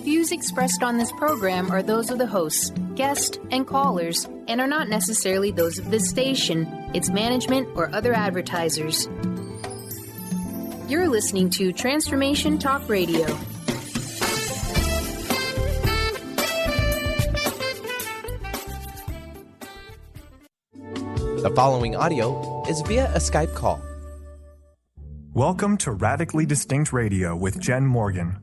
views expressed on this program are those of the hosts, guests, and callers, and are not necessarily those of this station, its management, or other advertisers. You're listening to Transformation Talk Radio. The following audio is via a Skype call. Welcome to Radically Distinct Radio with Jenn Morgan.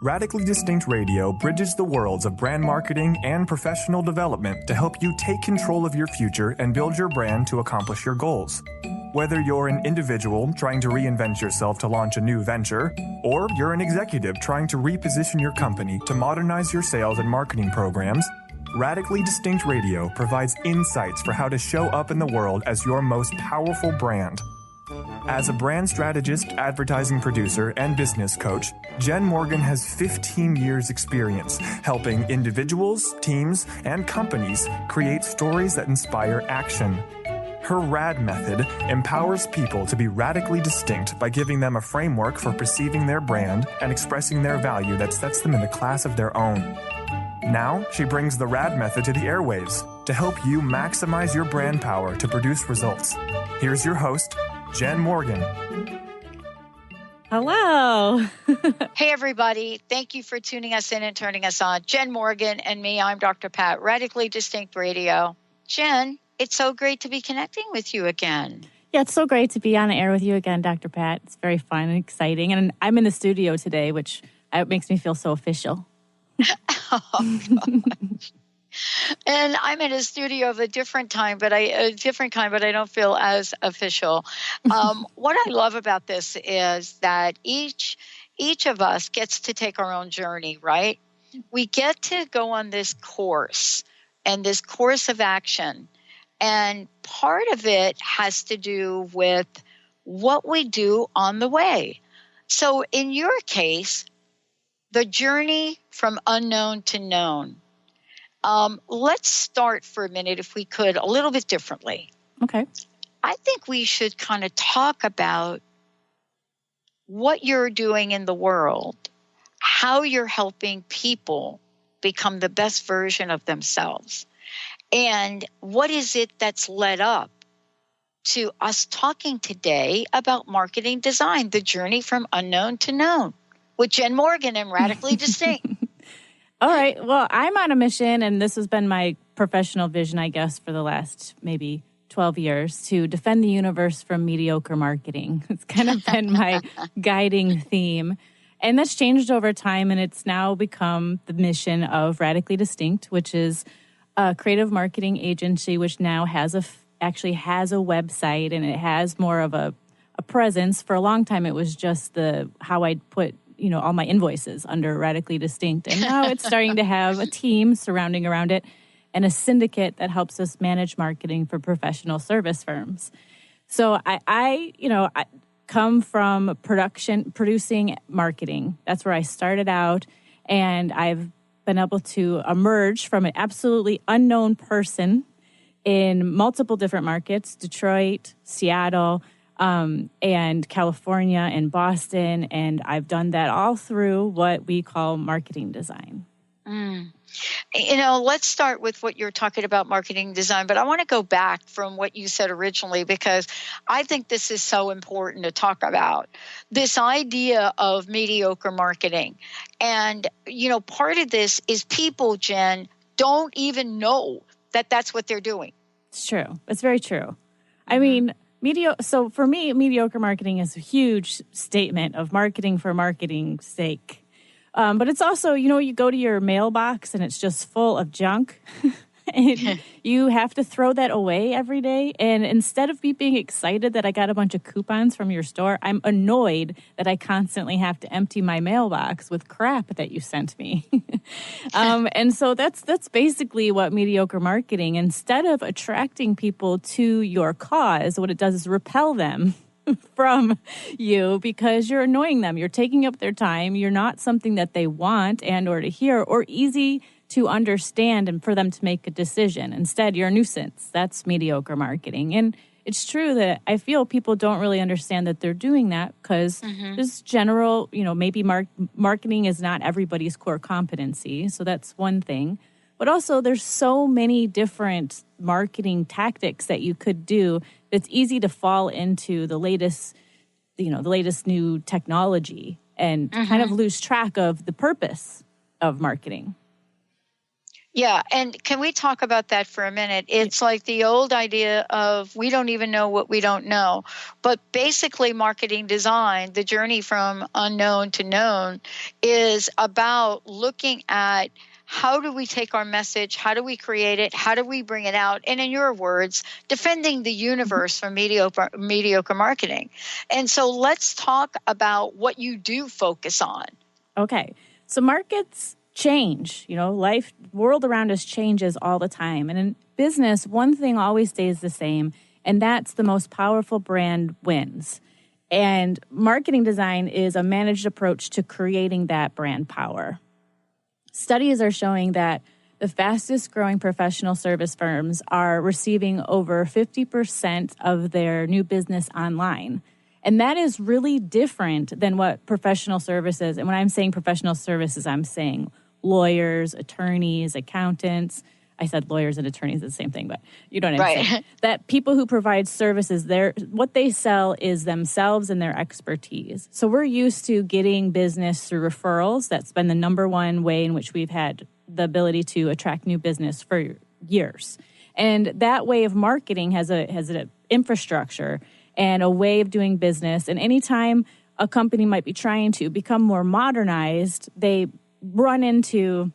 Radically Distinct Radio bridges the worlds of brand marketing and professional development to help you take control of your future and build your brand to accomplish your goals. Whether you're an individual trying to reinvent yourself to launch a new venture, or you're an executive trying to reposition your company to modernize your sales and marketing programs, Radically Distinct Radio provides insights for how to show up in the world as your most powerful brand. As a brand strategist, advertising producer, and business coach, Jenn Morgan has 15 years' experience helping individuals, teams, and companies create stories that inspire action. Her RAD method empowers people to be radically distinct by giving them a framework for perceiving their brand and expressing their value that sets them in a class of their own. Now, she brings the RAD method to the airwaves to help you maximize your brand power to produce results. Here's your host, Jenn Morgan. Hello. Hey, everybody. Thank you for tuning us in and turning us on. Jenn Morgan and me, I'm Dr. Pat, Radically Distinct Radio. Jenn, it's so great to be connecting with you again. Yeah, it's so great to be on the air with you again, Dr. Pat. It's very fun and exciting. And I'm in the studio today, which makes me feel so official. Oh, gosh. And I'm in a studio of a different kind, but I don't feel as official. What I love about this is that each of us gets to take our own journey, right? We get to go on this course and this course of action. And part of it has to do with what we do on the way. So in your case, the journey from unknown to known. Let's start for a minute, if we could, a little bit differently. Okay. I think we should kind of talk about what you're doing in the world, how you're helping people become the best version of themselves, and what is it that's led up to us talking today about marketing design, the journey from unknown to known, with Jenn Morgan and Radically Distinct. All right. Well, I'm on a mission, and this has been my professional vision, I guess, for the last maybe 12 years, to defend the universe from mediocre marketing. It's kind of been my guiding theme. And that's changed over time, and it's now become the mission of Radically Distinct, which is a creative marketing agency, which now actually has a website, and it has more of a presence. For a long time, it was just how I'd put all my invoices under Radically Distinct. And now it's starting to have a team surrounding around it and a syndicate that helps us manage marketing for professional service firms. So I come from producing marketing. That's where I started out. And I've been able to emerge from an absolutely unknown person in multiple different markets, Detroit, Seattle, and California and Boston, and I've done that all through what we call marketing design. Let's start with what you're talking about, marketing design, but I want to go back from what you said originally, because I think this is so important to talk about, this idea of mediocre marketing. And, part of this is people, Jenn, don't even know that that's what they're doing. It's true. It's very true. I mean, so for me, mediocre marketing is a huge statement of marketing for marketing's sake. But it's also, you go to your mailbox and it's just full of junk. And you have to throw that away every day. And instead of me being excited that I got a bunch of coupons from your store, I'm annoyed that I constantly have to empty my mailbox with crap that you sent me. And so that's basically what mediocre marketing, instead of attracting people to your cause, what it does is repel them from you because you're annoying them. You're taking up their time. You're not something that they want and or to hear or easy to understand and for them to make a decision. Instead, you're a nuisance. That's mediocre marketing. And it's true that I feel people don't really understand that they're doing that because there's general, maybe marketing is not everybody's core competency. So that's one thing. But also there's so many different marketing tactics that you could do. It's easy to fall into the latest new technology and kind of lose track of the purpose of marketing. Yeah, and can we talk about that for a minute? It's like the old idea of we don't even know what we don't know. But basically, marketing design, the journey from unknown to known, is about looking at how do we take our message, how do we create it, how do we bring it out, and in your words, defending the universe from mediocre marketing. And so let's talk about what you do focus on. Okay, so markets change, world around us changes all the time. And in business, one thing always stays the same, and that's the most powerful brand wins. And marketing design is a managed approach to creating that brand power. Studies are showing that the fastest growing professional service firms are receiving over 50% of their new business online. And that is really different than what professional services, and when I'm saying professional services, I'm saying lawyers, attorneys, accountants. I said lawyers and attorneys is the same thing, but you know what I'm saying. That people who provide services, what they sell is themselves and their expertise. So we're used to getting business through referrals. That's been the number one way in which we've had the ability to attract new business for years. And that way of marketing has an infrastructure and a way of doing business. And anytime a company might be trying to become more modernized, they run into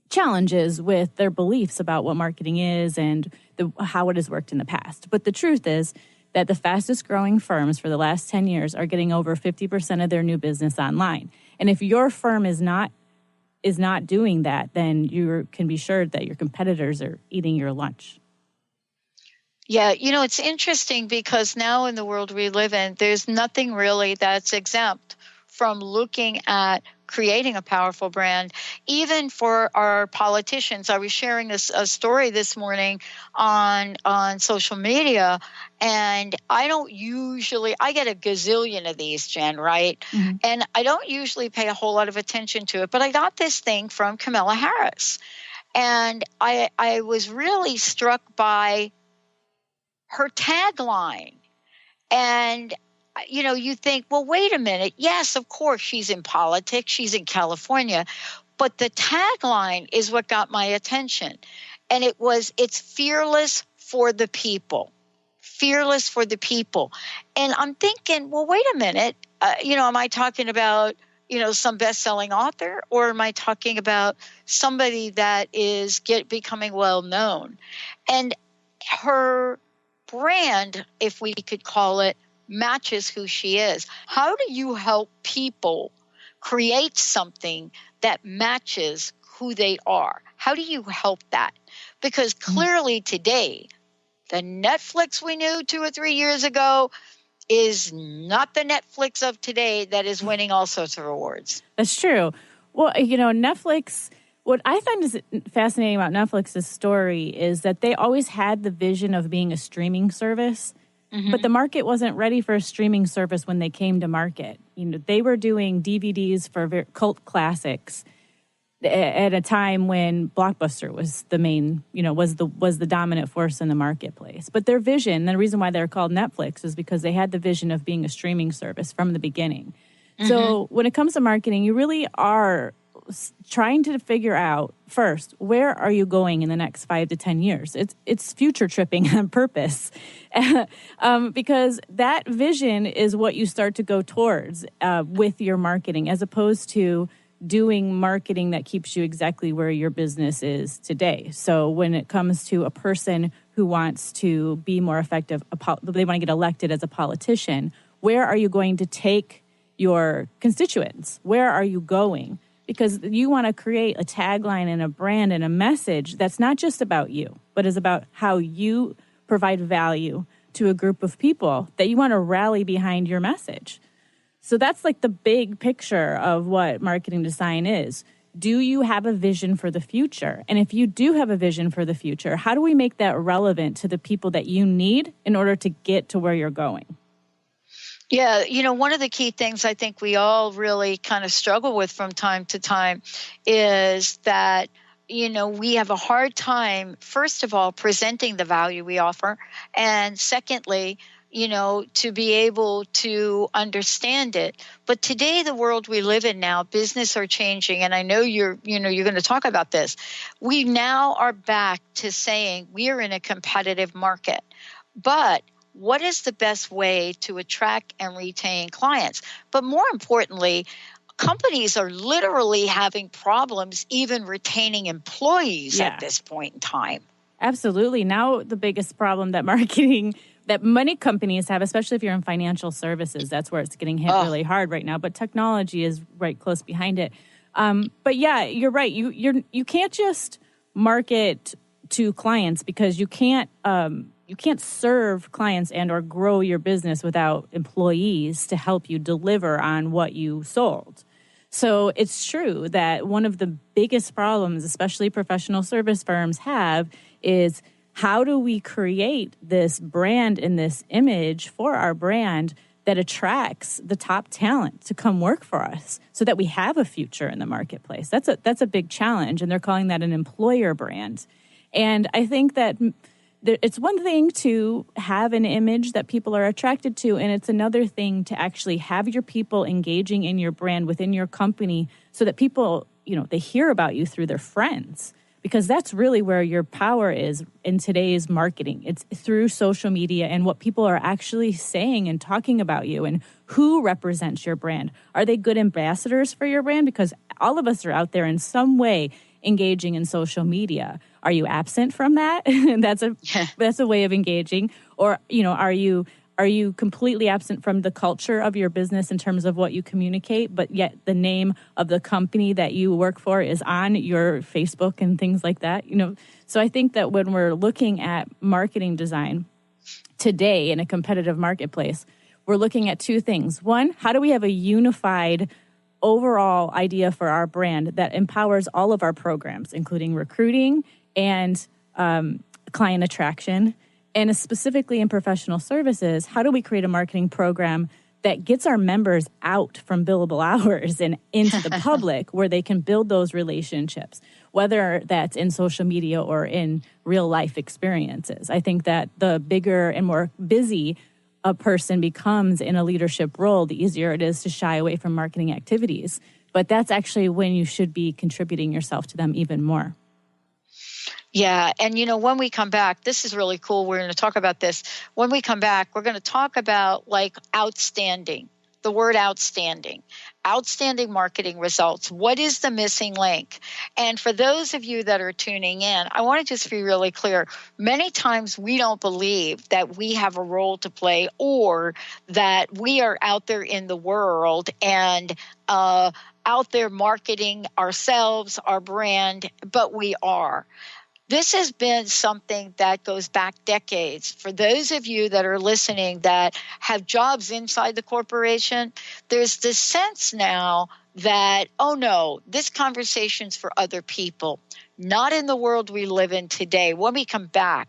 challenges with their beliefs about what marketing is and how it has worked in the past. But the truth is that the fastest growing firms for the last 10 years are getting over 50% of their new business online. And if your firm is not doing that, then you can be sure that your competitors are eating your lunch. Yeah, it's interesting because now in the world we live in, there's nothing really that's exempt from looking at creating a powerful brand, even for our politicians. I was sharing a story this morning on social media, and I get a gazillion of these, Jen, right? Mm-hmm. And I don't usually pay a whole lot of attention to it, but I got this thing from Kamala Harris. And I was really struck by her tagline. And you think, well, wait a minute. Yes, of course, she's in politics. She's in California. But the tagline is what got my attention. And it's fearless for the people. Fearless for the people. And I'm thinking, well, wait a minute. Am I talking about, some best-selling author? Or am I talking about somebody that is becoming well-known? And her brand, if we could call it, matches who she is. How do you help people create something that matches who they are? How do you help that? Because clearly today, the Netflix we knew 2 or 3 years ago is not the Netflix of today that is winning all sorts of awards. That's true. Well, Netflix, what I find is fascinating about Netflix's story is that they always had the vision of being a streaming service. Mm-hmm. But the market wasn't ready for a streaming service when they came to market. They were doing DVDs for cult classics at a time when Blockbuster was the main, was the dominant force in the marketplace. But their vision, the reason why they're called Netflix is because they had the vision of being a streaming service from the beginning. Mm-hmm. So when it comes to marketing, you really are trying to figure out first, where are you going in the next 5 to 10 years? It's future tripping on purpose because that vision is what you start to go towards with your marketing, as opposed to doing marketing that keeps you exactly where your business is today. So when it comes to a person who wants to be more effective, they want to get elected as a politician, where are you going to take your constituents? Where are you going? Because you want to create a tagline and a brand and a message that's not just about you, but is about how you provide value to a group of people that you want to rally behind your message. So that's like the big picture of what marketing design is. do you have a vision for the future? And if you do have a vision for the future, how do we make that relevant to the people that you need in order to get to where you're going? Yeah, one of the key things I think we all really kind of struggle with from time to time is that, we have a hard time, first of all, presenting the value we offer. And secondly, to be able to understand it. But today, the world we live in now, business are changing. And I know you're going to talk about this. We now are back to saying we are in a competitive market. But what is the best way to attract and retain clients? But more importantly, companies are literally having problems even retaining employees at this point in time. Absolutely. Now, the biggest problem that that many companies have, especially if you're in financial services, that's where it's getting hit really hard right now. But technology is right close behind it. But yeah, you're right. You can't just market to clients because you can't serve clients and or grow your business without employees to help you deliver on what you sold. So it's true that one of the biggest problems, especially professional service firms have, is how do we create this brand and this image for our brand that attracts the top talent to come work for us so that we have a future in the marketplace? That's a big challenge, and they're calling that an employer brand. And I think that it's one thing to have an image that people are attracted to, and it's another thing to actually have your people engaging in your brand within your company so that people, they hear about you through their friends, because that's really where your power is in today's marketing. It's through social media and what people are actually saying and talking about you and who represents your brand. Are they good ambassadors for your brand? Because all of us are out there in some way engaging in social media. Are you absent from that? That's a way of engaging. Or, are you completely absent from the culture of your business in terms of what you communicate, but yet the name of the company that you work for is on your Facebook and things like that? So I think that when we're looking at marketing design today in a competitive marketplace, we're looking at two things. One, how do we have a unified overall idea for our brand that empowers all of our programs, including recruiting and client attraction? And specifically in professional services, how do we create a marketing program that gets our members out from billable hours and into the public where they can build those relationships, whether that's in social media or in real life experiences? I think that the bigger and more busy a person becomes in a leadership role, the easier it is to shy away from marketing activities. But that's actually when you should be contributing yourself to them even more. Yeah. And, when we come back, this is really cool. We're going to talk about this. When we come back, we're going to talk about outstanding, the word outstanding marketing results. What is the missing link? And for those of you that are tuning in, I want to just be really clear. Many times we don't believe that we have a role to play or that we are out there in the world and out there marketing ourselves, our brand, but we are. This has been something that goes back decades. For those of you that are listening that have jobs inside the corporation, there's this sense now that, oh no, this conversation's for other people, not in the world we live in today. When we come back,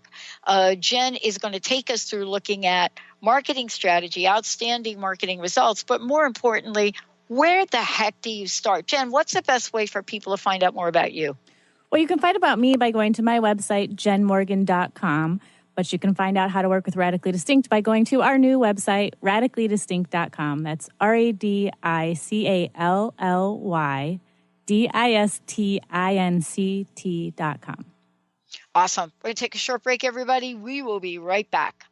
Jenn is going to take us through looking at marketing strategy, outstanding marketing results, but more importantly, where the heck do you start? Jenn, what's the best way for people to find out more about you? Well, you can find about me by going to my website, jennmorgan.com, but you can find out how to work with Radically Distinct by going to our new website, radicallydistinct.com. That's radicallydistinct.com. Awesome. We're going to take a short break, everybody. We will be right back.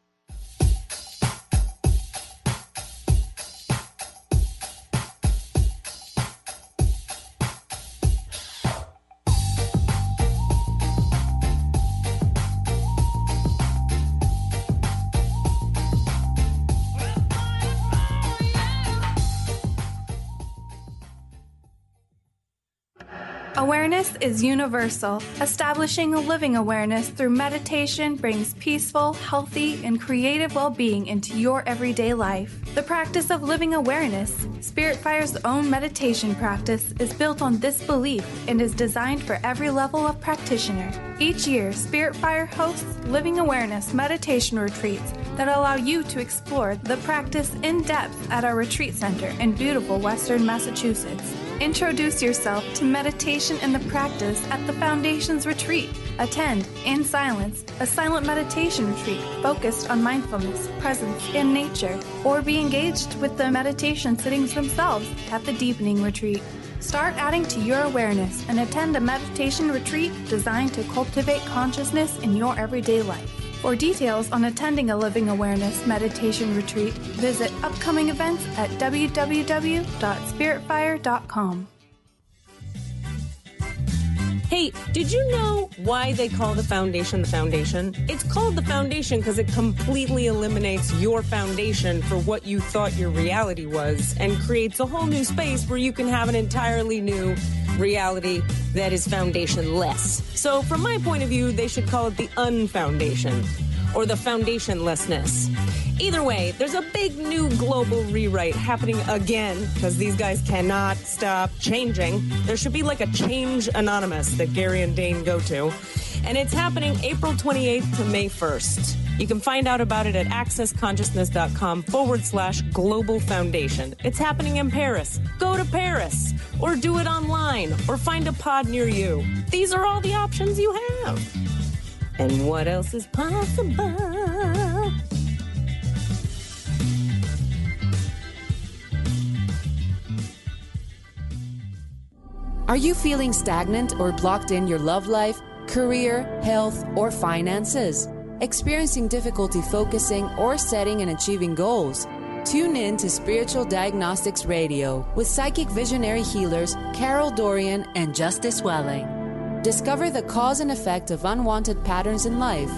Awareness is universal. Establishing a living awareness through meditation brings peaceful, healthy, and creative well-being into your everyday life. The practice of living awareness, Spiritfire's own meditation practice, is built on this belief and is designed for every level of practitioner. Each year, Spiritfire hosts living awareness meditation retreats that allow you to explore the practice in depth at our retreat center in beautiful Western Massachusetts. Introduce yourself to meditation and the practice at the Foundation's retreat. Attend, in silence, a silent meditation retreat focused on mindfulness, presence, and nature, or be engaged with the meditation sittings themselves at the Deepening Retreat. Start adding to your awareness and attend a meditation retreat designed to cultivate consciousness in your everyday life. For details on attending a Living Awareness meditation retreat, visit upcoming events at www.spiritfire.com. Hey, did you know why they call the foundation the foundation? It's called the foundation because it completely eliminates your foundation for what you thought your reality was and creates a whole new space where you can have an entirely new reality that is foundationless. So from my point of view, they should call it the unfoundation or the foundationlessness. Either way, there's a big new global rewrite happening again because these guys cannot stop changing. There should be like a Change Anonymous that Gary and Dane go to. And it's happening April 28th to May 1st. You can find out about it at accessconsciousness.com/global foundation. It's happening in Paris. Go to Paris or do it online or find a pod near you. These are all the options you have. And what else is possible? Are you feeling stagnant or blocked in your love life, career, health, or finances? Experiencing difficulty focusing or setting and achieving goals? Tune in to Spiritual Diagnostics Radio with psychic visionary healers Carol Dorian and Justice Welling. Discover the cause and effect of unwanted patterns in life.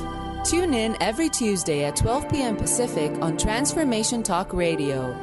Tune in every Tuesday at 12 p.m. Pacific on Transformation Talk Radio.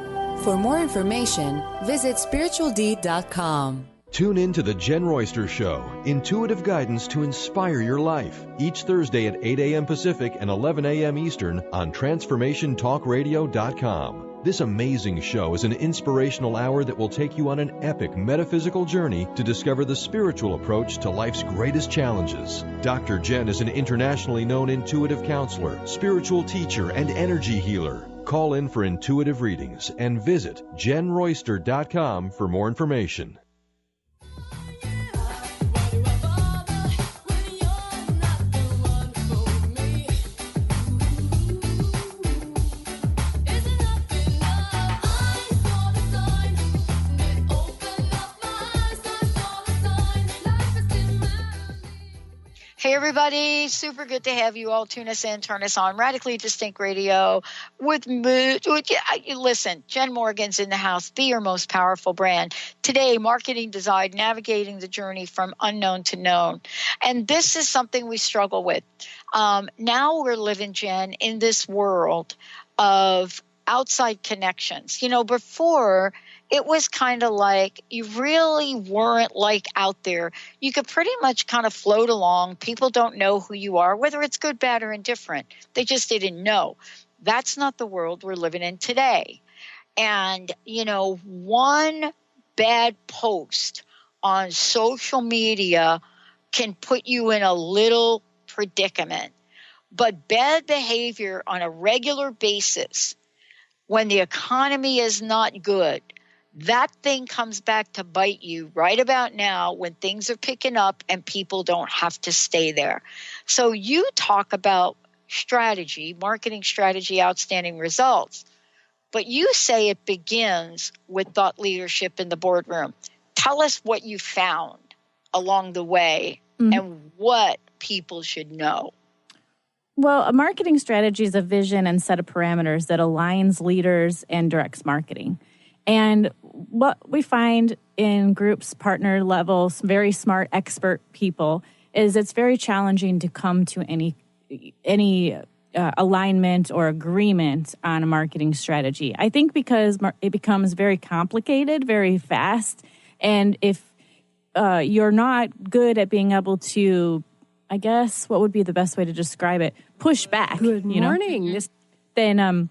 For more information, visit spiritualdeed.com. Tune in to The Jenn Royster Show, intuitive guidance to inspire your life, each Thursday at 8 a.m. Pacific and 11 a.m. Eastern on TransformationTalkRadio.com. This amazing show is an inspirational hour that will take you on an epic metaphysical journey to discover the spiritual approach to life's greatest challenges. Dr. Jenn is an internationally known intuitive counselor, spiritual teacher, and energy healer. Call in for intuitive readings and visit JennRoyster.com for more information. Hey, everybody. Super good to have you all tune us in, turn us on. Radically Distinct Radio with mood. Listen, Jenn Morgan's in the house. Be your most powerful brand. Today, marketing design, navigating the journey from unknown to known. And this is something we struggle with. Now we're living, Jenn, in this world of outside connections. You know, before it was kind of like you really weren't like out there. You could pretty much kind of float along. People don't know who you are, whether it's good, bad, or indifferent. They just didn't know. That's not the world we're living in today. And, you know, one bad post on social media can put you in a little predicament. But bad behavior on a regular basis, when the economy is not good, that thing comes back to bite you right about now when things are picking up and people don't have to stay there. So you talk about strategy, marketing strategy, outstanding results, but you say it begins with thought leadership in the boardroom. Tell us what you found along the way and what people should know. Well, a marketing strategy is a vision and set of parameters that aligns leaders and directs marketing. And what we find in groups, partner levels, very smart expert people, is it's very challenging to come to any alignment or agreement on a marketing strategy. I think because it becomes very complicated, very fast, and if you're not good at being able to, I guess, what would be the best way to describe it? Push back. Good morning. Then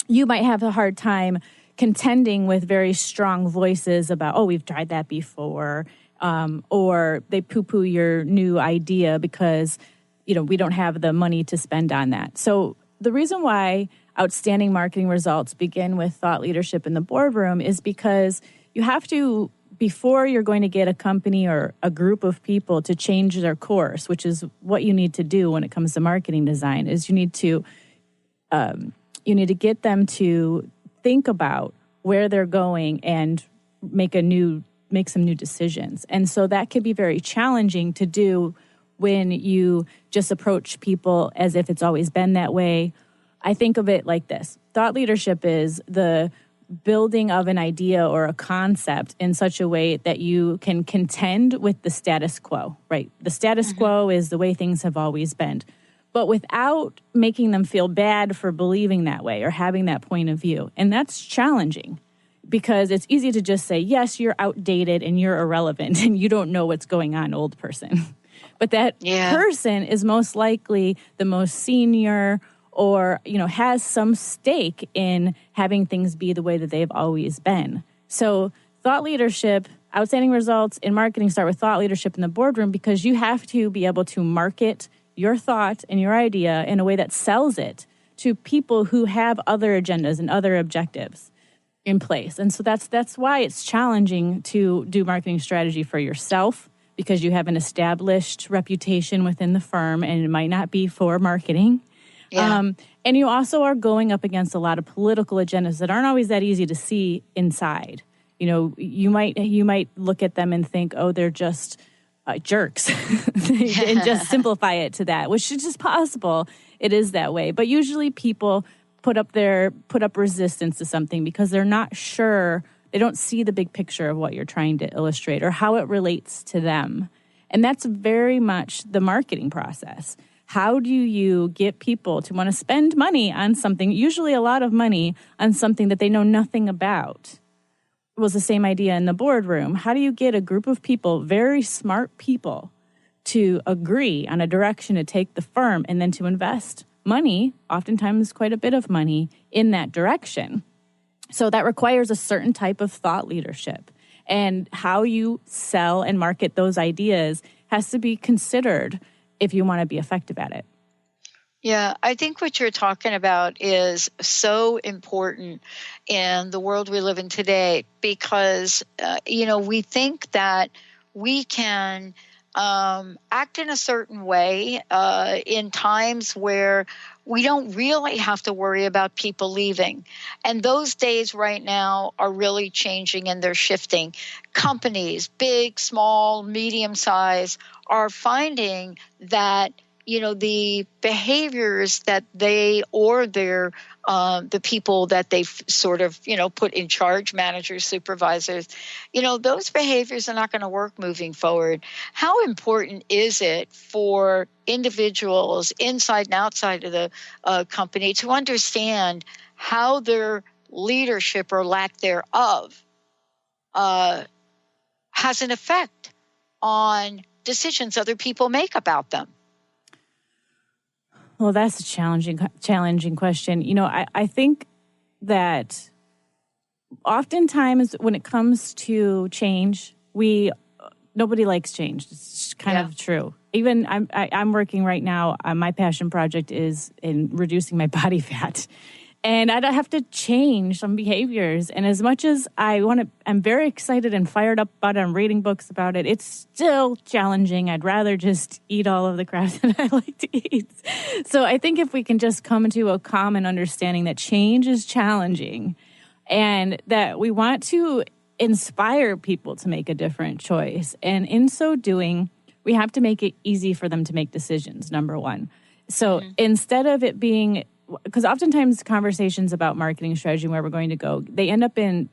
you might have a hard time contending with very strong voices about, oh, we've tried that before, or they poo-poo your new idea because, we don't have the money to spend on that. So the reason why outstanding marketing results begin with thought leadership in the boardroom is because you have to, before you're going to get a company or a group of people to change their course, which is what you need to do when it comes to marketing design, is you need to get them to think about where they're going and make some new decisions. And so that can be very challenging to do when you just approach people as if it's always been that way. I think of it like this. Thought leadership is the building of an idea or a concept in such a way that you can contend with the status quo, right? The status quo is the way things have always been, but without making them feel bad for believing that way or having that point of view. And that's challenging because it's easy to just say, yes, you're outdated and you're irrelevant and you don't know what's going on, old person. But that person is most likely the most senior or, has some stake in having things be the way that they've always been. So thought leadership, outstanding results in marketing start with thought leadership in the boardroom because you have to be able to market your thought and your idea in a way that sells it to people who have other agendas and other objectives in place. And so that's why it's challenging to do marketing strategy for yourself, because you have an established reputation within the firm and it might not be for marketing. Yeah. And you also are going up against a lot of political agendas that aren't always that easy to see inside. You might look at them and think, oh, they're just jerks and just simplify it to that, which is just possible. It is that way. But usually people put up resistance to something because they're not sure. They don't see the big picture of what you're trying to illustrate or how it relates to them. And that's very much the marketing process. How do you get people to want to spend money on something, usually a lot of money, on something that they know nothing about? It was the same idea in the boardroom. How do you get a group of people, very smart people, to agree on a direction to take the firm and then to invest money, oftentimes quite a bit of money, in that direction? So that requires a certain type of thought leadership. And how you sell and market those ideas has to be considered if you want to be effective at it. Yeah, I think what you're talking about is so important in the world we live in today because, we think that we can act in a certain way in times where we don't really have to worry about people leaving. And those days right now are really changing and they're shifting. Companies, big, small, medium size, are finding that the behaviors that they or their the people that they've sort of put in charge, managers, supervisors, those behaviors are not going to work moving forward. How important is it for individuals inside and outside of the company to understand how their leadership or lack thereof has an effect on decisions other people make about them? Well, that's a challenging question. I think that oftentimes when it comes to change, nobody likes change. It's kind of true. Even I'm working right now. My passion project is in reducing my body fat, and I have to change some behaviors. And as much as I'm very excited and fired up about it. I'm reading books about it. It's still challenging. I'd rather just eat all of the crap that I like to eat. So I think if we can just come to a common understanding that change is challenging and that we want to inspire people to make a different choice. And in so doing, we have to make it easy for them to make decisions, number one. So instead of it being, because oftentimes conversations about marketing strategy and where we're going to go, they end up in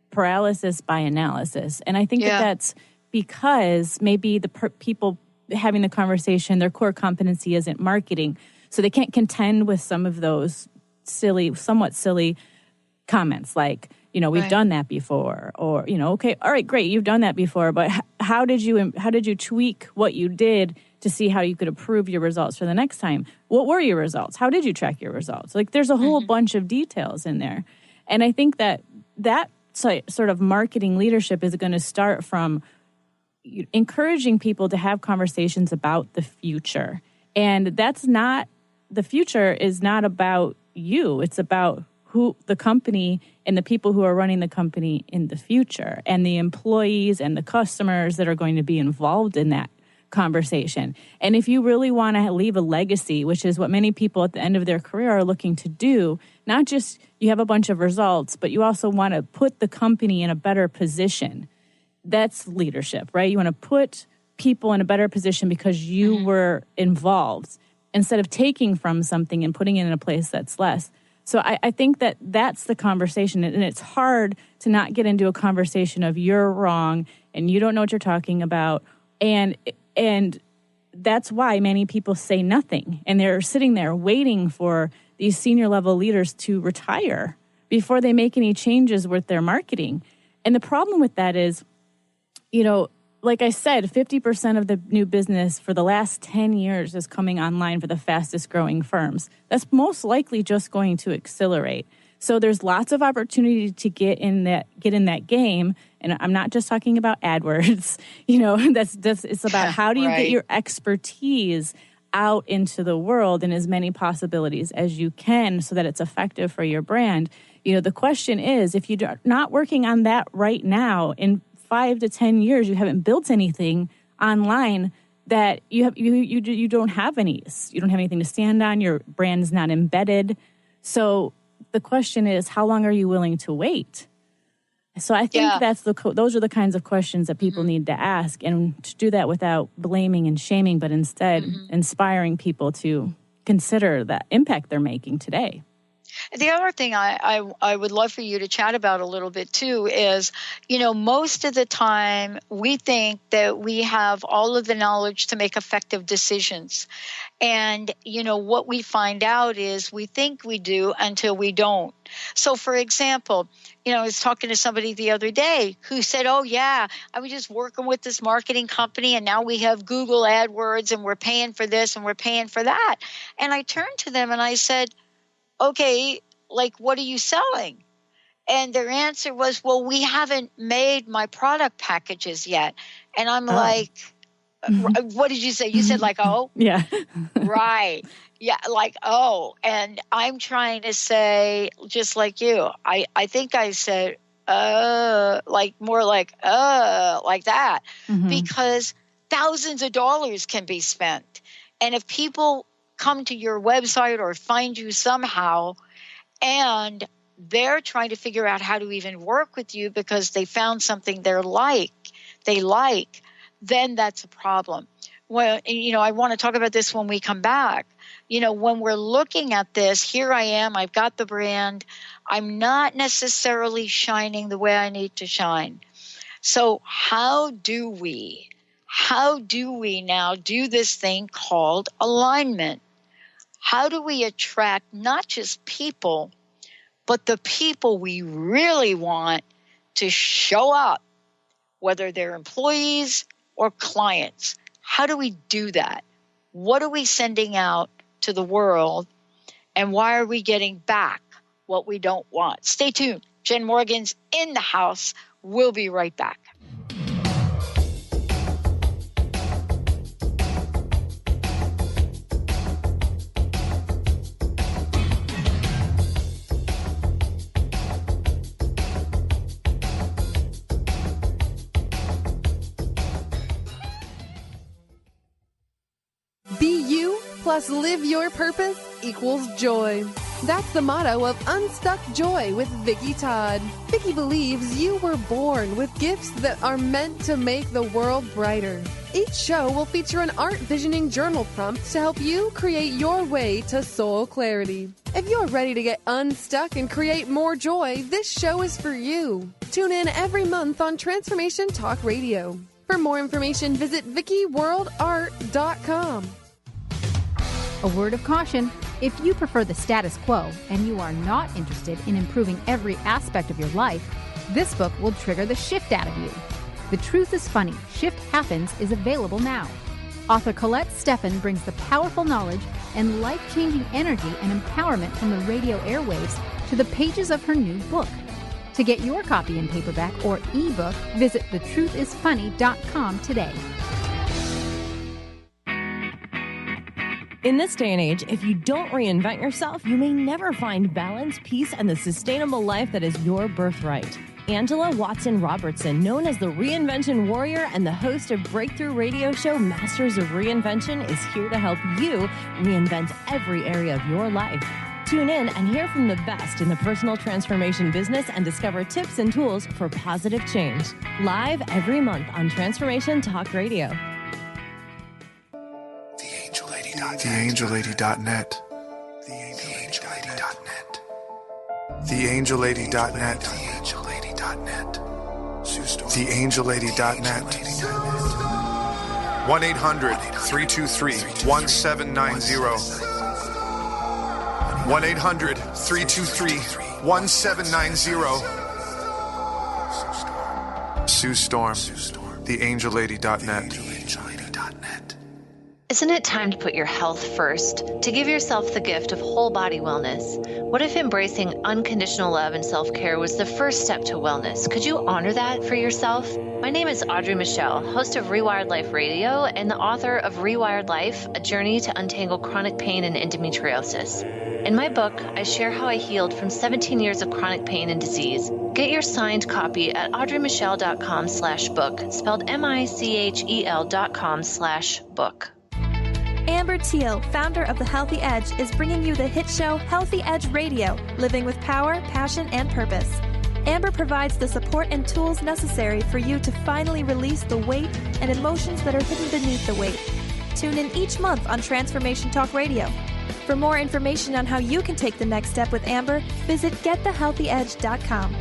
paralysis by analysis. And I think that that's because maybe the people having the conversation, their core competency isn't marketing. So they can't contend with some of those somewhat silly comments like, we've done that before, or, okay, all right, great, you've done that before, but how did you tweak what you did to see how you could improve your results for the next time? What were your results? How did you track your results? Like, there's a whole bunch of details in there. And I think that sort of marketing leadership is going to start from encouraging people to have conversations about the future. And the future is not about you. It's about who the company and the people who are running the company in the future, and the employees and the customers that are going to be involved in that conversation. And if you really want to leave a legacy, which is what many people at the end of their career are looking to do, not just you have a bunch of results, but you also want to put the company in a better position. That's leadership, right? You want to put people in a better position because you were involved, instead of taking from something and putting it in a place that's less. So I think that that's the conversation. And it's hard to not get into a conversation of you're wrong and you don't know what you're talking about. And that's why many people say nothing. And they're sitting there waiting for these senior level leaders to retire before they make any changes with their marketing. And the problem with that is, like I said, 50% of the new business for the last 10 years is coming online for the fastest growing firms. That's most likely just going to accelerate. So there's lots of opportunity to get in that game. And I'm not just talking about AdWords. It's about how do you get your expertise out into the world in as many possibilities as you can so that it's effective for your brand. The question is, if you're not working on that right now, in 5 to 10 years, you haven't built anything online that you don't have anything to stand on. Your brand's not embedded. So the question is, how long are you willing to wait? So I think those are the kinds of questions that people need to ask, and to do that without blaming and shaming, but instead inspiring people to consider the impact they're making today. The other thing I would love for you to chat about a little bit too is, most of the time we think that we have all of the knowledge to make effective decisions. And, what we find out is we think we do until we don't. So, for example, I was talking to somebody the other day who said, oh, yeah, I was just working with this marketing company and now we have Google AdWords and we're paying for this and we're paying for that. And I turned to them and I said, okay, like, what are you selling? And their answer was, well, we haven't made my product packages yet. And I'm like, what did you say? You said like, oh? Yeah. Right. Yeah, like, oh. And I'm trying to say, just like you, I think I said, more like that, because thousands of dollars can be spent. And if people come to your website or find you somehow and they're trying to figure out how to even work with you because they found something they like, then that's a problem. Well, I want to talk about this when we come back. When we're looking at this, here I am, I've got the brand. I'm not necessarily shining the way I need to shine. So how do we now do this thing called alignment? How do we attract not just people, but the people we really want to show up, whether they're employees or clients? How do we do that? What are we sending out to the world? And why are we getting back what we don't want? Stay tuned. Jenn Morgan's in the house. We'll be right back. Plus live your purpose equals joy. That's the motto of Unstuck Joy with Vicki Todd. Vicki believes you were born with gifts that are meant to make the world brighter. Each show will feature an art visioning journal prompt to help you create your way to soul clarity. If you're ready to get unstuck and create more joy, this show is for you. Tune in every month on Transformation Talk Radio. For more information, visit VickiWorldArt.com. A word of caution, if you prefer the status quo and you are not interested in improving every aspect of your life, this book will trigger the shift out of you. The Truth is Funny, Shift Happens is available now. Author Colette Steffen brings the powerful knowledge and life-changing energy and empowerment from the radio airwaves to the pages of her new book. To get your copy in paperback or ebook, visit thetruthisfunny.com today. In this day and age, if you don't reinvent yourself, you may never find balance, peace, and the sustainable life that is your birthright. Angela Watson Robertson, known as the Reinvention Warrior and the host of breakthrough radio show Masters of Reinvention, is here to help you reinvent every area of your life. Tune in and hear from the best in the personal transformation business and discover tips and tools for positive change. Live every month on Transformation Talk Radio. TheAngelLady.net. TheAngelLady.net. TheAngelLady.net. 1-800-323-1790. 1-800-323-1790. Sue Storm. TheAngelLady.net. Isn't it time to put your health first? To give yourself the gift of whole body wellness? What if embracing unconditional love and self-care was the first step to wellness? Could you honor that for yourself? My name is Audrey Michelle, host of Rewired Life Radio and the author of Rewired Life, A Journey to Untangle Chronic Pain and Endometriosis. In my book, I share how I healed from 17 years of chronic pain and disease. Get your signed copy at audreymichelle.com/book, spelled MICHEL.com/book. Amber Teal, founder of The Healthy Edge, is bringing you the hit show Healthy Edge Radio, living with power, passion, and purpose. Amber provides the support and tools necessary for you to finally release the weight and emotions that are hidden beneath the weight. Tune in each month on Transformation Talk Radio. For more information on how you can take the next step with Amber, visit getthehealthyedge.com.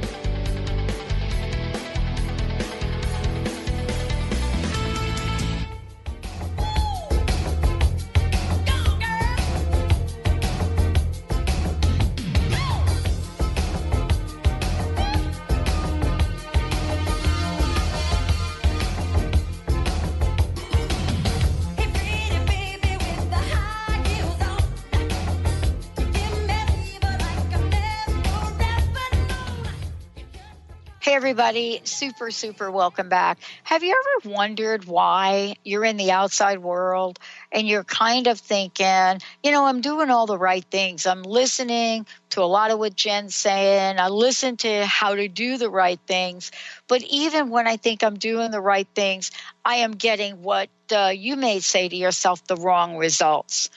Hey, everybody. Super welcome back. Have you ever wondered why you're in the outside world and you're kind of thinking, I'm doing all the right things. I'm listening to a lot of what Jen's saying. I listen to how to do the right things. But even when I think I'm doing the right things, I am getting what you may say to yourself, the wrong results.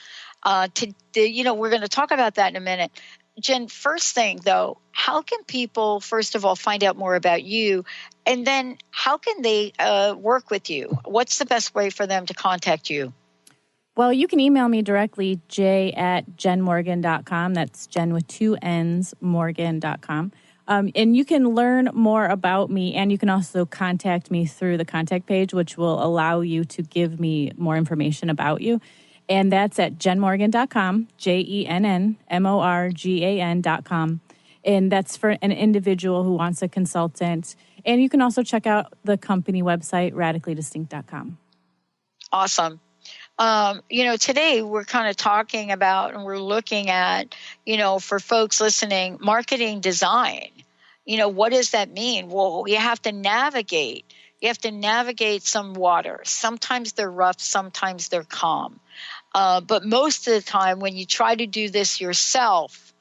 We're going to talk about that in a minute. Jenn, first thing, though, how can people, first of all, find out more about you? And then how can they work with you? What's the best way for them to contact you? Well, you can email me directly, j@jennmorgan.com. That's Jenn with 2 N's, Morgan.com. And you can learn more about me, and you can also contact me through the contact page, which will allow you to give me more information about you. And that's at jennmorgan.com, JENNMORGAN.com. And that's for an individual who wants a consultant. And you can also check out the company website, radicallydistinct.com. Awesome. Today we're kind of talking about and we're looking at, for folks listening, marketing design. What does that mean? Well, you have to navigate. You have to navigate some waters. Sometimes they're rough, sometimes they're calm. But most of the time when you try to do this yourself,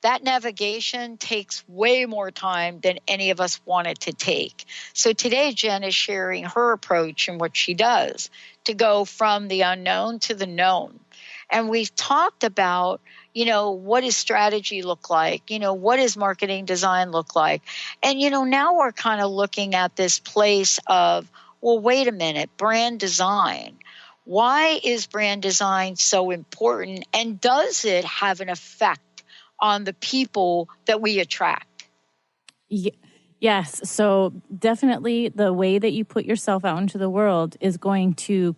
that navigation takes way more time than any of us want it to take. So today, Jenn is sharing her approach and what she does to go from the unknown to the known. And we've talked about, what does strategy look like? What does marketing design look like? And, now we're kind of looking at this place of, well, wait a minute, brand design. Why is brand design so important? And does it have an effect on the people that we attract? Yes. So definitely the way that you put yourself out into the world is going to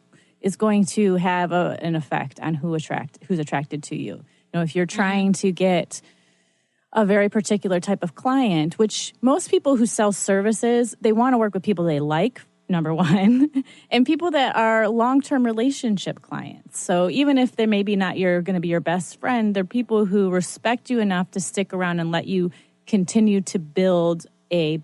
have an effect on who's attracted to you. If you're trying to get a very particular type of client, which most people who sell services, they want to work with people they like number one, and people that are long-term relationship clients. So even if they're maybe not going to be your best friend, they're people who respect you enough to stick around and let you continue to build a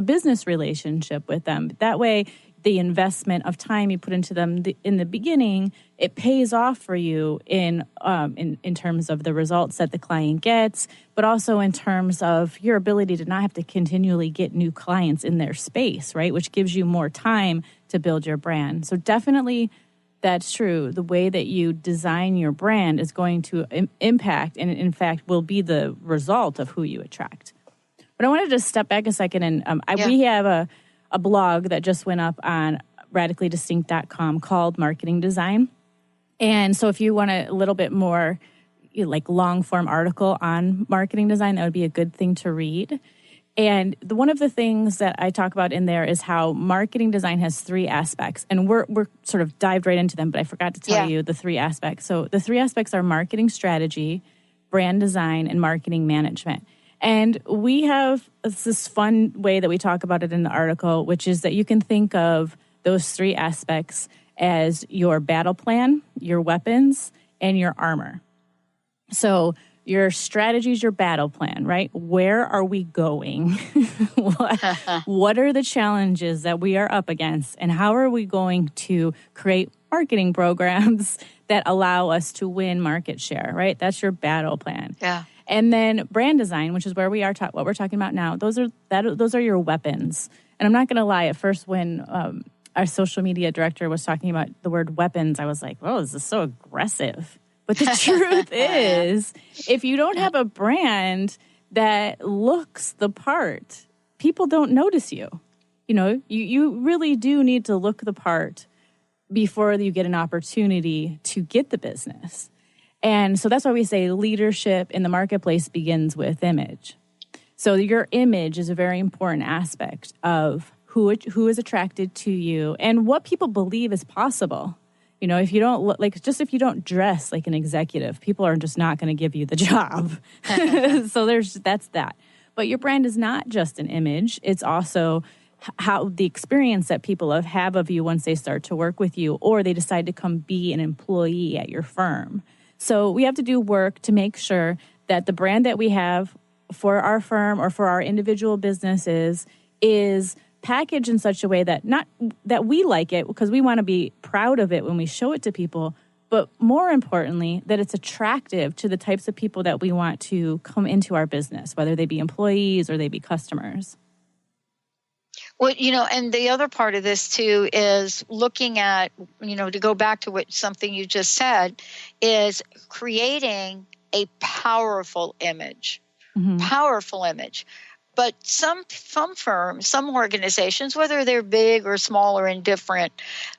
business relationship with them. That way, the investment of time you put into them in the beginning, it pays off for you in terms of the results that the client gets, but also in terms of your ability to not have to continually get new clients in their space, right? Which gives you more time to build your brand. So definitely that's true. The way that you design your brand is going to impact and, in fact, will be the result of who you attract. But I wanted to step back a second, and we have a blog that just went up on radicallydistinct.com called Marketing Design. And so if you want a little bit more like long form article on marketing design, that would be a good thing to read. And one of the things that I talk about in there is how marketing design has three aspects. And we're sort of dived right into them, but I forgot to tell you the three aspects. So the three aspects are marketing strategy, brand design, and marketing management. And we have this fun way that we talk about it in the article, which is that you can think of those three aspects as your battle plan, your weapons, and your armor. So your strategy is your battle plan, right? Where are we going? What are the challenges that we are up against? And how are we going to create marketing programs that allow us to win market share, right? That's your battle plan. Yeah. And then brand design, which is where we are what we're talking about now. Those are your weapons. And I'm not going to lie. At first, when our social media director was talking about the word weapons, I was like, "Oh, this is so aggressive." But the truth is, if you don't have a brand that looks the part, people don't notice you. You know, you really do need to look the part before you get an opportunity to get the business. And so that's why we say leadership in the marketplace begins with image. So your image is a very important aspect of who is attracted to you and what people believe is possible. You know, if you don't look if you don't dress like an executive, people are just not going to give you the job. So that's that. But your brand is not just an image. It's also how the experience that people have of you once they start to work with you or they decide to come be an employee at your firm. So we have to do work to make sure that the brand that we have for our firm or for our individual businesses is packaged in such a way that not that we like it because we want to be proud of it when we show it to people, but more importantly, that it's attractive to the types of people that we want to come into our business, whether they be employees or they be customers. Well, and the other part of this too is looking at, to go back to something you just said, is creating a powerful image. Powerful image. But some firms, some organizations, whether they're big or small or indifferent,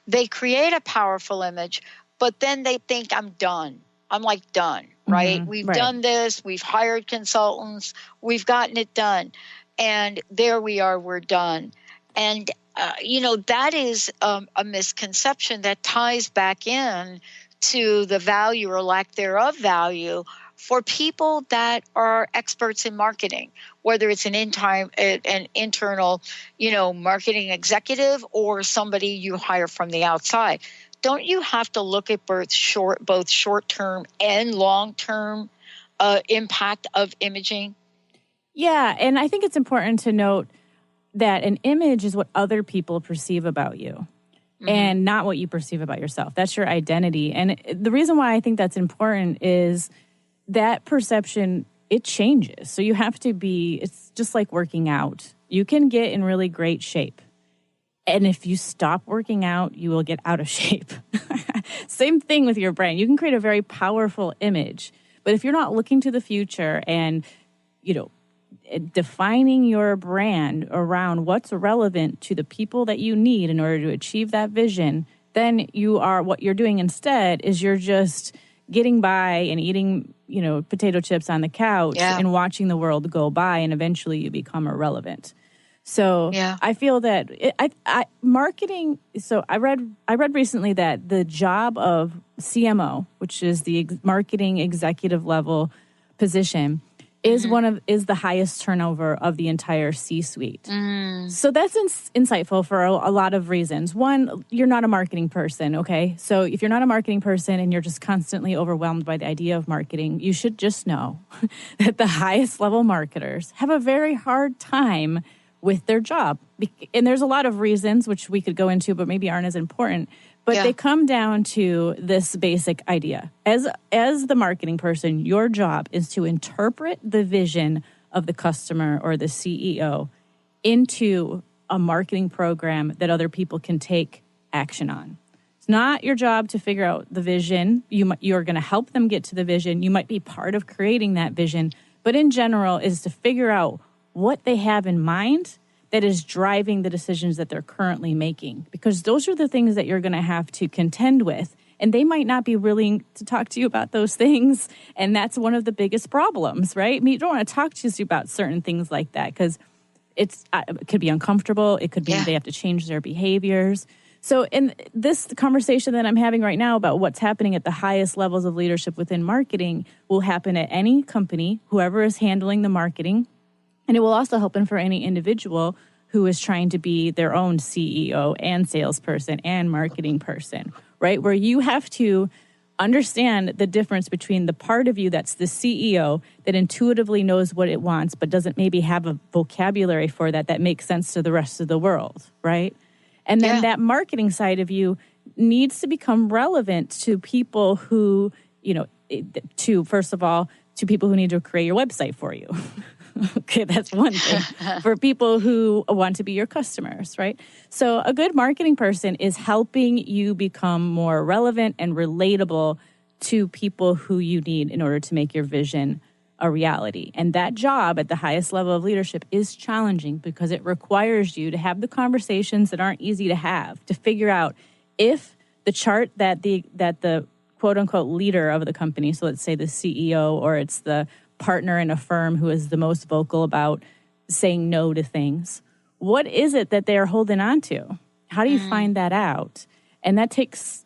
they create a powerful image, but then they think I'm done. I'm done, right? We've done this. We've hired consultants. We've gotten it done. And there we are. We're done. And, that is a misconception that ties back in to the value or lack thereof value for people that are experts in marketing, whether it's an internal, marketing executive or somebody you hire from the outside. Don't you have to look at both short-term and long-term impact of imaging? Yeah, and I think it's important to note that an image is what other people perceive about you and not what you perceive about yourself. That's your identity. And the reason why I think that's important is that perception, it changes. So you have to it's just like working out. You can get in really great shape. And if you stop working out, you will get out of shape. Same thing with your brand. You can create a very powerful image. But if you're not looking to the future and, defining your brand around what's relevant to the people that you need in order to achieve that vision, then what you're doing instead is you're just getting by and eating, potato chips on the couch and watching the world go by, and eventually you become irrelevant. So I feel that marketing. So I read recently that the job of CMO, which is the marketing executive level position, is is the highest turnover of the entire C-suite. So that's insightful for a lot of reasons. One, you're not a marketing person, okay? So if you're not a marketing person and you're just constantly overwhelmed by the idea of marketing, you should just know that the highest level marketers have a very hard time with their job. And there's a lot of reasons, which we could go into, but maybe aren't as important. But they come down to this basic idea. As the marketing person, your job is to interpret the vision of the customer or the CEO into a marketing program that other people can take action on. It's not your job to figure out the vision. You're going to help them get to the vision. You might be part of creating that vision. But in general, is to figure out what they have in mind that is driving the decisions that they're currently making, because those are the things that you're going to have to contend with, and they might not be willing to talk to you about those things, and that's one of the biggest problems, right? I mean, you don't want to talk to you about certain things like that because it could be uncomfortable. It could be they have to change their behaviors. So in this conversation that I'm having right now about what's happening at the highest levels of leadership within marketing will happen at any company, whoever is handling the marketing. And it will also happen for any individual who is trying to be their own CEO and salesperson and marketing person, right? Where you have to understand the difference between the part of you that's the CEO that intuitively knows what it wants, but doesn't maybe have a vocabulary for that makes sense to the rest of the world, right? And then that marketing side of you needs to become relevant to people who, first of all, to people who need to create your website for you. Okay, that's one thing. For people who want to be your customers, right? So a good marketing person is helping you become more relevant and relatable to people who you need in order to make your vision a reality. And that job at the highest level of leadership is challenging because it requires you to have the conversations that aren't easy to have, to figure out if the chart that the quote-unquote leader of the company, so let's say the CEO or it's the partner in a firm who is the most vocal about saying no to things. What is it that they're holding on to? How do you find that out? And that's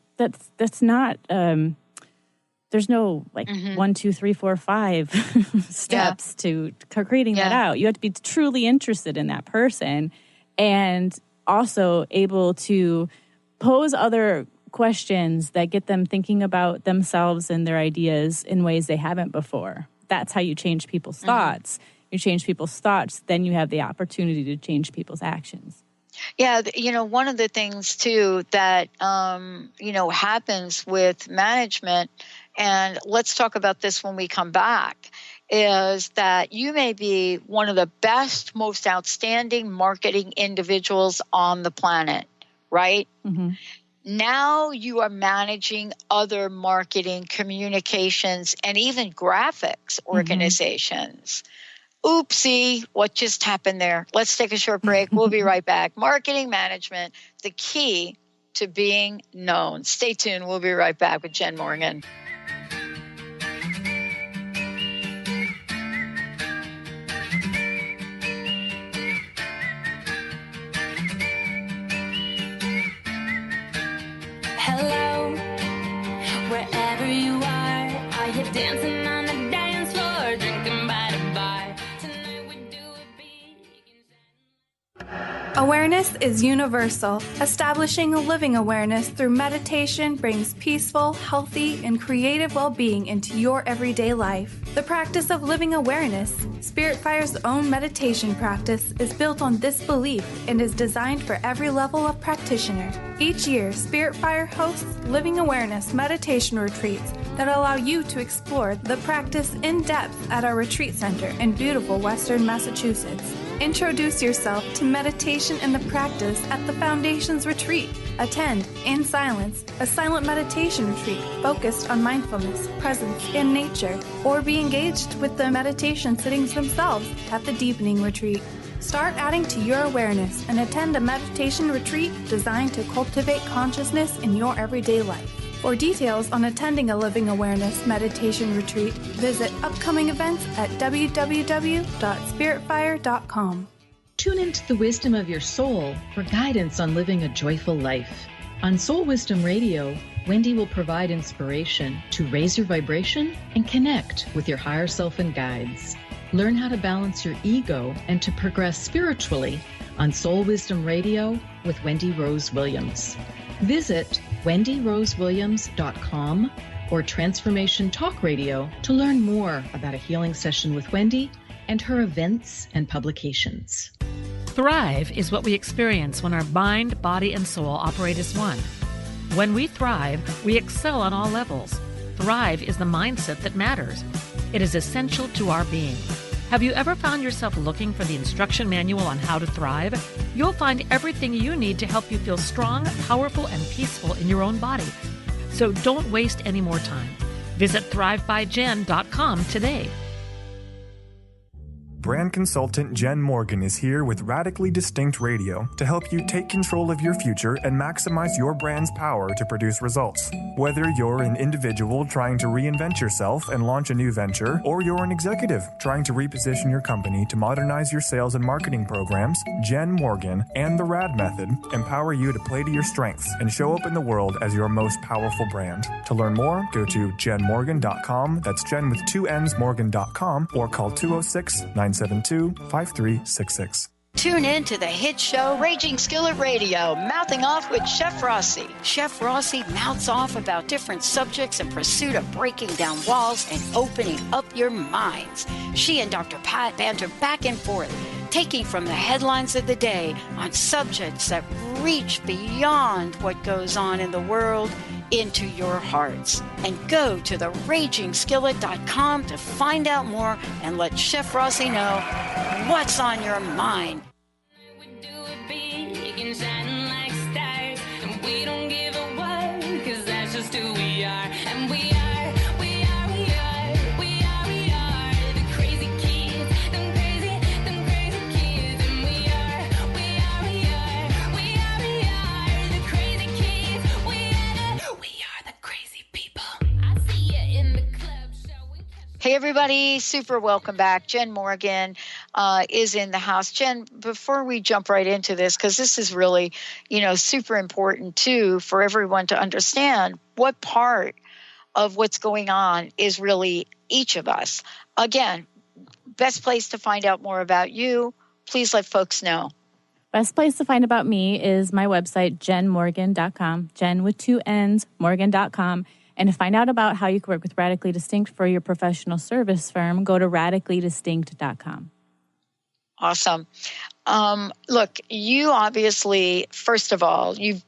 not, there's no 1, 2, 3, 4, 5 steps to creating that out. You have to be truly interested in that person and also able to pose other questions that get them thinking about themselves and their ideas in ways they haven't before. That's how you change people's thoughts. You change people's thoughts, then you have the opportunity to change people's actions. Yeah, one of the things, too, that, happens with management, and let's talk about this when we come back, is that you may be one of the best, most outstanding marketing individuals on the planet, right? Mm-hmm. Now you are managing other marketing, communications, and even graphics organizations. Oopsie, what just happened there? Let's take a short break. We'll be right back. Marketing management, the key to being known. Stay tuned. We'll be right back with Jenn Morgan. Hello, wherever you are, are you dancing on the dance floor, drinking by the bar? Tonight we do it big. Awareness is universal. Establishing a living awareness through meditation brings peaceful, healthy, and creative well-being into your everyday life. The practice of living awareness, Spirit Fire's own meditation practice, is built on this belief and is designed for every level of practitioner. Each year, Spirit Fire hosts living awareness meditation retreats that allow you to explore the practice in depth at our retreat center in beautiful Western Massachusetts. Introduce yourself to meditation and the practice at the Foundation's retreat. Attend, in silence, a silent meditation retreat focused on mindfulness, presence, and nature, or be engaged with the meditation sittings themselves at the Deepening Retreat. Start adding to your awareness and attend a meditation retreat designed to cultivate consciousness in your everyday life. For details on attending a Living Awareness meditation retreat, visit upcoming events at www.spiritfire.com. Tune into the wisdom of your soul for guidance on living a joyful life. On Soul Wisdom Radio, Wendy will provide inspiration to raise your vibration and connect with your higher self and guides. Learn how to balance your ego and to progress spiritually on Soul Wisdom Radio with Wendy Rose Williams. Visit wendyrosewilliams.com or Transformation Talk Radio to learn more about a healing session with Wendy and her events and publications. Thrive is what we experience when our mind, body, and soul operate as one. When we thrive, we excel on all levels. Thrive is the mindset that matters. It is essential to our being. Have you ever found yourself looking for the instruction manual on how to thrive? You'll find everything you need to help you feel strong, powerful, and peaceful in your own body. So don't waste any more time. Visit thrivebyjen.com today. Brand consultant Jenn Morgan is here with Radically Distinct Radio to help you take control of your future and maximize your brand's power to produce results. Whether you're an individual trying to reinvent yourself and launch a new venture, or you're an executive trying to reposition your company to modernize your sales and marketing programs, Jenn Morgan and the RAD method empower you to play to your strengths and show up in the world as your most powerful brand. To learn more, go to jennmorgan.com. That's Jenn with 2 N's, Morgan.com, or call 206-972-5366. Tune in to the hit show Raging Skillet Radio, Mouthing Off with Chef Rossi. Chef Rossi mouths off about different subjects in pursuit of breaking down walls and opening up your minds. She and Dr. Pat banter back and forth, taking from the headlines of the day on subjects that reach beyond what goes on in the world into your hearts. And go to theragingskillet.com to find out more and let Chef Rossi know what's on your mind. We don't give a what, 'cause that's just who we are. And we are the crazy kids, them crazy kids. And we are the crazy kids. We are the crazy people. I see you in the club showing. Hey everybody, super welcome back. Jenn Morgan is in the house. Jenn, before we jump right into this, because this is really, super important too for everyone to understand what part of what's going on is really each of us. Again, best place to find out more about you, please let folks know. Best place to find about me is my website, jennmorgan.com, Jenn with 2 N's, Morgan.com. And to find out about how you can work with Radically Distinct for your professional service firm, go to radicallydistinct.com. Awesome. Look, you obviously, first of all, you're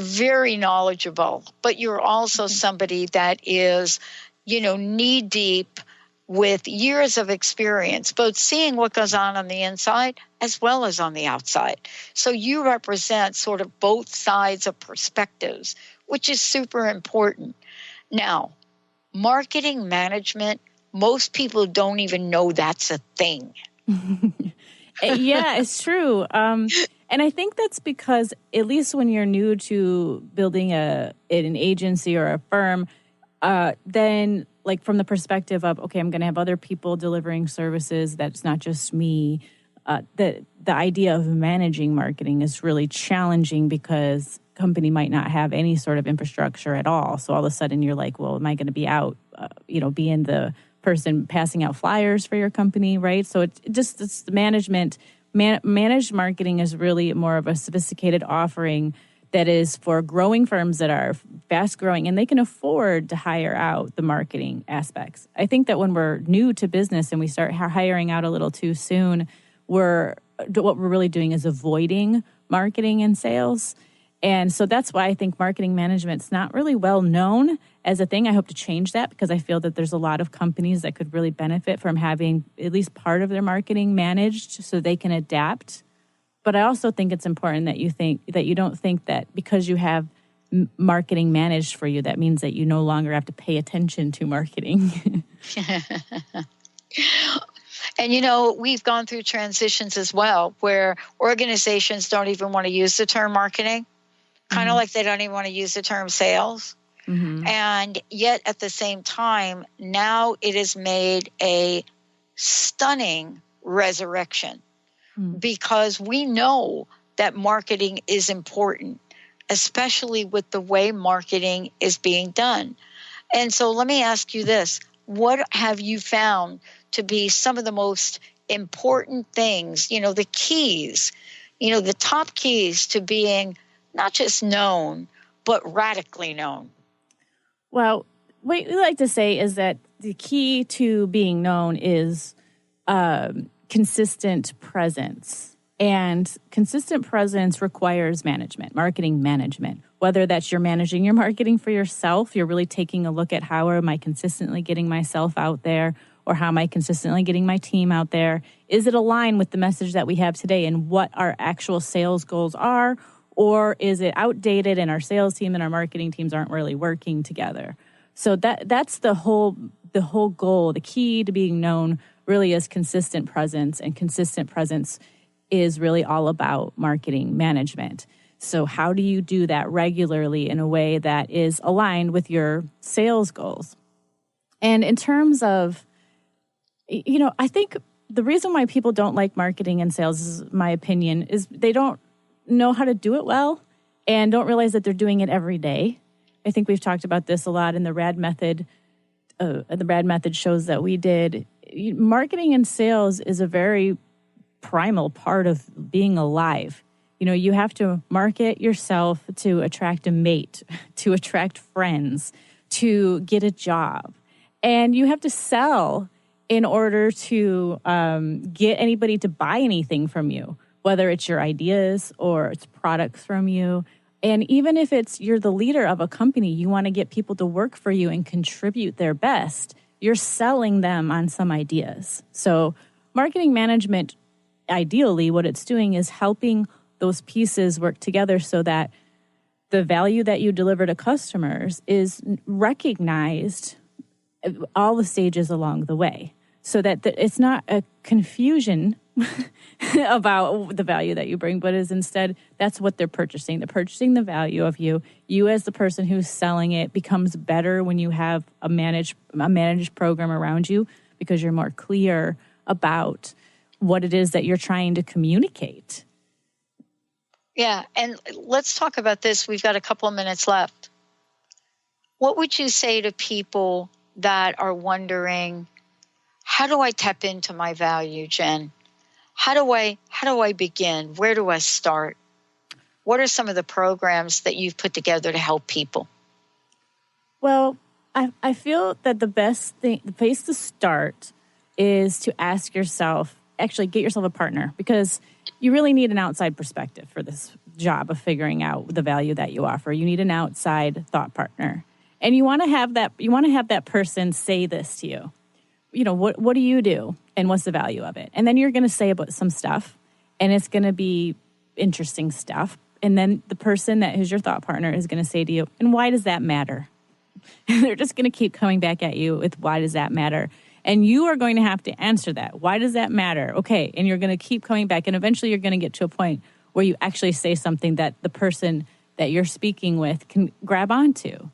very knowledgeable, but you're also somebody that is, knee deep with years of experience, both seeing what goes on the inside as well as on the outside. So you represent sort of both sides of perspectives, which is super important. Now, marketing management, most people don't even know that's a thing. Yeah, it's true. And I think that's because, at least when you're new to building an agency or a firm, then like from the perspective of, okay, I'm going to have other people delivering services, that's not just me. The idea of managing marketing is really challenging because company might not have any sort of infrastructure at all. So all of a sudden you're like, well, am I going to be out, being the person passing out flyers for your company, right? So it's the management. Managed marketing is really more of a sophisticated offering that is for growing firms that are fast growing and they can afford to hire out the marketing aspects. I think that when we're new to business and we start hiring out a little too soon, what we're really doing is avoiding marketing and sales. And so that's why I think marketing management's not really well known as a thing. I hope to change that because I feel that there's a lot of companies that could really benefit from having at least part of their marketing managed so they can adapt. But I also think it's important that you don't think that because you have marketing managed for you, that means that you no longer have to pay attention to marketing. And, we've gone through transitions as well where organizations don't even want to use the term marketing, kind of like they don't even want to use the term sales. Mm-hmm. And yet at the same time, now it is made a stunning resurrection because we know that marketing is important, especially with the way marketing is being done. And so let me ask you this. what have you found to be some of the most important things, the keys, the top keys to being not just known, but radically known? Well, what we like to say is that the key to being known is consistent presence. And consistent presence requires management, marketing management. Whether that's you're managing your marketing for yourself, you're really taking a look at how am I consistently getting myself out there, or how am I consistently getting my team out there? Is it aligned with the message that we have today and what our actual sales goals are? Or is it outdated and our sales team and our marketing teams aren't really working together? So that's the whole goal. The key to being known really is consistent presence, and consistent presence is really all about marketing management. So how do you do that regularly in a way that is aligned with your sales goals? And in terms of, I think the reason why people don't like marketing and sales, is my opinion, is they don't know how to do it well and don't realize that they're doing it every day. I think we've talked about this a lot in the RAD method. The RAD method shows that we did. Marketing and sales is a very primal part of being alive. You have to market yourself to attract a mate, to attract friends, to get a job. And you have to sell in order to get anybody to buy anything from you, whether it's your ideas or it's products from you. And even if you're the leader of a company, you want to get people to work for you and contribute their best, you're selling them on some ideas. So marketing management, ideally, what it's doing is helping those pieces work together so that the value that you deliver to customers is recognized all the stages along the way, so that it's not a confusion about the value that you bring, but is instead that's what they're purchasing. They're purchasing the value of you. You as the person who's selling it becomes better when you have a managed program around you, because you're more clear about what it is that you're trying to communicate. Yeah, and let's talk about this. We've got a couple of minutes left. What would you say to people that are wondering, how do I tap into my value, Jenn? How do I begin? Where do I start? What are some of the programs that you've put together to help people? Well, I feel that the place to start is to ask yourself, actually get yourself a partner, because you really need an outside perspective for this job of figuring out the value that you offer. You need an outside thought partner. And you want to have that person say this to you. What do you do and what's the value of it? And then you're going to say about some stuff, and it's going to be interesting stuff. And then the person that is your thought partner is going to say to you, and why does that matter? And they're just going to keep coming back at you with, why does that matter? And you are going to have to answer that. Why does that matter? Okay. And you're going to keep coming back. And eventually you're going to get to a point where you actually say something that the person that you're speaking with can grab onto.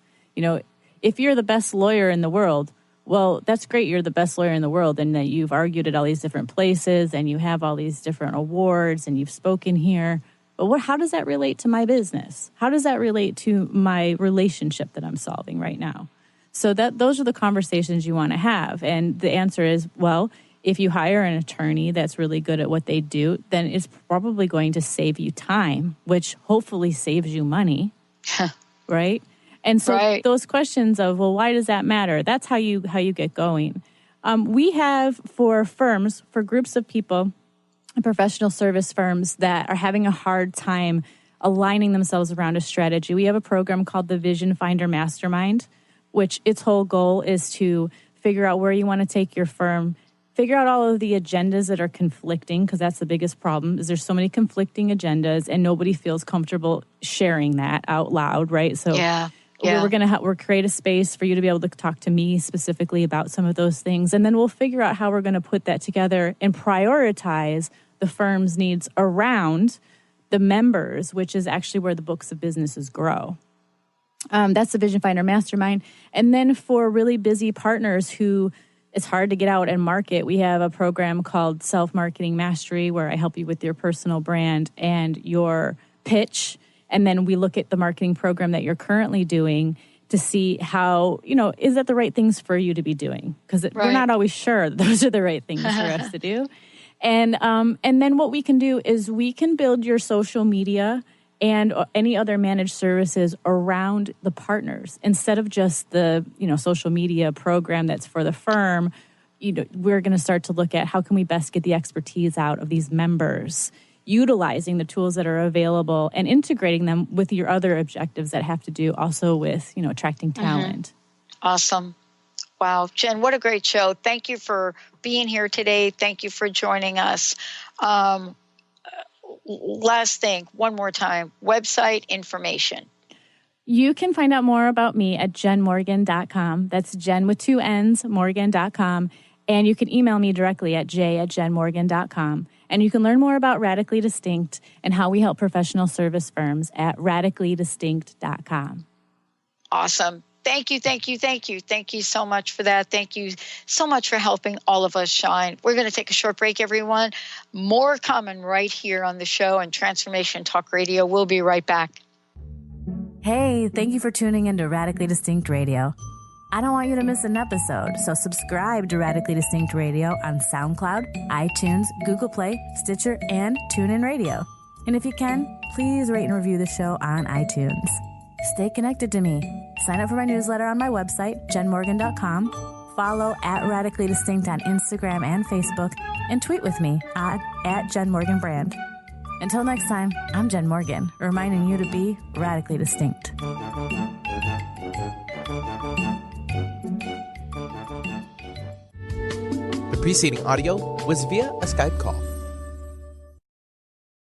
If you're the best lawyer in the world, well, that's great. You're the best lawyer in the world, and that you've argued at all these different places and you have all these different awards and you've spoken here. But how does that relate to my business? How does that relate to my relationship that I'm solving right now? So those are the conversations you want to have. And the answer is, well, if you hire an attorney that's really good at what they do, then it's probably going to save you time, which hopefully saves you money, right? And so those questions of, well, why does that matter? That's how you get going. We have for groups of people, professional service firms that are having a hard time aligning themselves around a strategy. We have a program called the Vision Finder Mastermind, which its whole goal is to figure out where you want to take your firm, figure out all of the agendas that are conflicting, because that's the biggest problem, is there's so many conflicting agendas and nobody feels comfortable sharing that out loud, right? So we're going to create a space for you to be able to talk to me specifically about some of those things. And then we'll figure out how we're going to put that together and prioritize the firm's needs around the members, which is actually where the books of businesses grow. That's the Vision Finder Mastermind. And then for really busy partners who it's hard to get out and market, we have a program called Self-Marketing Mastery, where I help you with your personal brand and your pitch. And then we look at the marketing program that you're currently doing to see how, is that the right things for you to be doing? Because we're not always sure those are the right things for us to do. And then what we can do is we can build your social media and any other managed services around the partners instead of just the, social media program that's for the firm. We're going to start to look at how can we best get the expertise out of these members, utilizing the tools that are available and integrating them with your other objectives that have to do also with, attracting talent. Awesome. Wow. Jenn, what a great show. Thank you for being here today. Thank you for joining us. Last thing, one more time, website information. You can find out more about me at jennmorgan.com. That's Jenn with 2 N's, morgan.com. And you can email me directly at j@jennmorgan.com. And you can learn more about Radically Distinct and how we help professional service firms at radicallydistinct.com. Awesome. Thank you, thank you, thank you. Thank you so much for that. Thank you so much for helping all of us shine. We're going to take a short break, everyone. More coming right here on the show and Transformation Talk Radio. We'll be right back. Hey, thank you for tuning into Radically Distinct Radio. I don't want you to miss an episode, so subscribe to Radically Distinct Radio on SoundCloud, iTunes, Google Play, Stitcher, and TuneIn Radio. And if you can, please rate and review the show on iTunes. Stay connected to me. Sign up for my newsletter on my website, jennmorgan.com. Follow at Radically Distinct on Instagram and Facebook, and tweet with me at JennMorganBrand. Until next time, I'm Jenn Morgan, reminding you to be radically distinct. The preceding audio was via a Skype call.